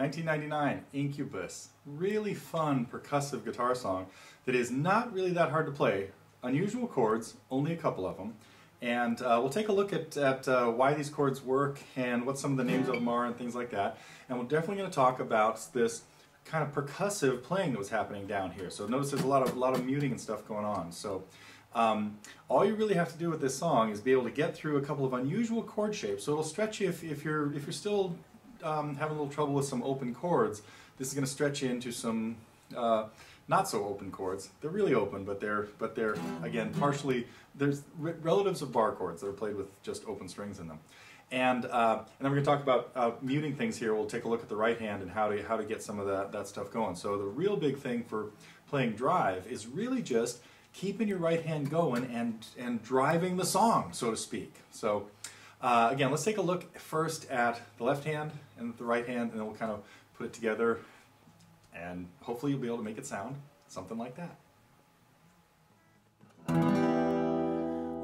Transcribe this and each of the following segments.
1999, Incubus. Really fun percussive guitar song that is not really that hard to play. Unusual chords, only a couple of them. And we'll take a look at why these chords work and what some of the names of them are and things like that. And we're definitely going to talk about this kind of percussive playing that was happening down here. So notice there's a lot of muting and stuff going on. So all you really have to do with this song is be able to get through a couple of unusual chord shapes. So it'll stretch you if you're still having a little trouble with some open chords. This is going to stretch you into some not so open chords. They're really open, but they're again partially there's relatives of bar chords that are played with just open strings in them. And then we're going to talk about muting things here. We'll take a look at the right hand and how to get some of that stuff going. So the real big thing for playing drive is really just keeping your right hand going and driving the song, so to speak. So again, let's take a look first at the left hand and the right hand, and then we'll kind of put it together, and hopefully you'll be able to make it sound something like that.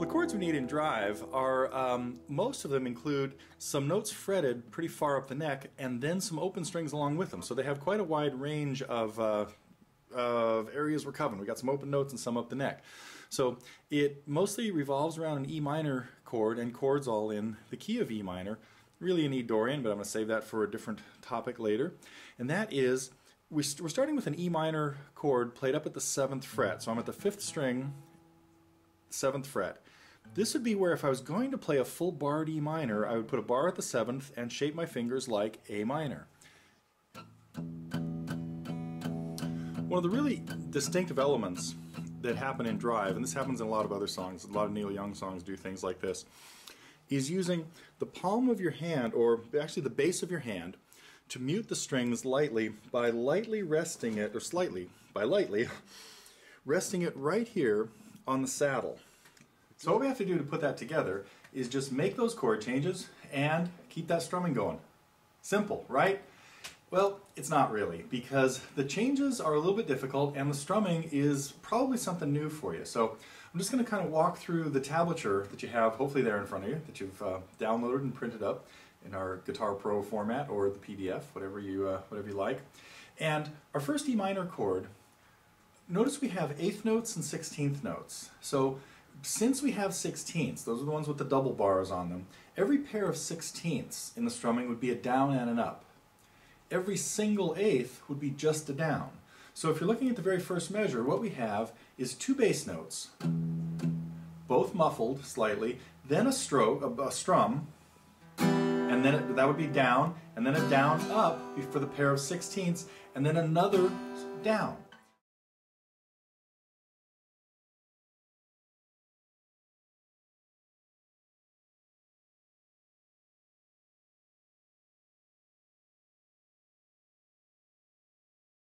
The chords we need in drive are, most of them include some notes fretted pretty far up the neck and then some open strings along with them. So they have quite a wide range of areas we're covering. We got some open notes and some up the neck. So it mostly revolves around an E minor chord and chords all in the key of E minor, really an E Dorian, but I'm going to save that for a different topic later. And that is, we're starting with an E minor chord played up at the 7th fret. So I'm at the 5th string, 7th fret. This would be where if I was going to play a full barred E minor, I would put a bar at the 7th and shape my fingers like A minor. One of the really distinctive elements that happen in drive, and this happens in a lot of other songs, a lot of Neil Young songs do things like this, is using the palm of your hand, or actually the base of your hand, to mute the strings lightly by lightly resting it, or slightly, by lightly, resting it right here on the saddle. So what we have to do to put that together is just make those chord changes and keep that strumming going. Simple, right? Well, it's not really, because the changes are a little bit difficult and the strumming is probably something new for you. So I'm just going to kind of walk through the tablature that you have, hopefully there in front of you, that you've downloaded and printed up in our Guitar Pro format or the PDF, whatever you like. And our first E minor chord, notice we have 8th notes and 16th notes. So since we have 16ths, those are the ones with the double bars on them, every pair of 16ths in the strumming would be a down and an up. Every single 8th would be just a down. So if you're looking at the very first measure, what we have is 2 bass notes, both muffled slightly, then a strum, and then that would be down, and then a down up for the pair of 16ths, and then another down.